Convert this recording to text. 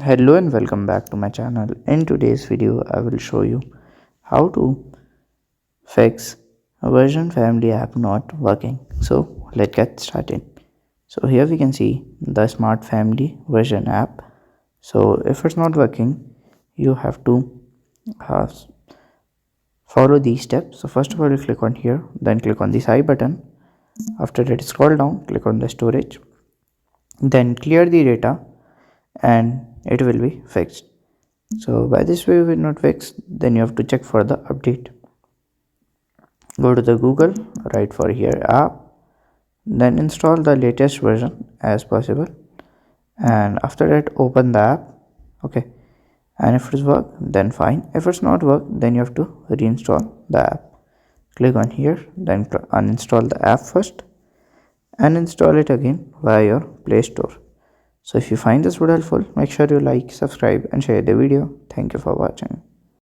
Hello and welcome back to my channel. In today's video I will show you how to fix a version family app not working. So let's get started. So here we can see the smart family version app. So if it's not working, you have to uh, follow these steps. So first of all, you click on here, then click on this I button. After that, scroll down, click on the storage, then clear the data and it will be fixed. So by this way will not fix, then you have to check for the update. Go to the Google, write for here app, then install the latest version as possible, and after that open the app. Okay, and if it's work then fine, if it's not work then you have to reinstall the app. Click on here, then uninstall the app first and install it again via your Play Store. So if you find this video helpful, make sure you like, subscribe and share the video. Thank you for watching.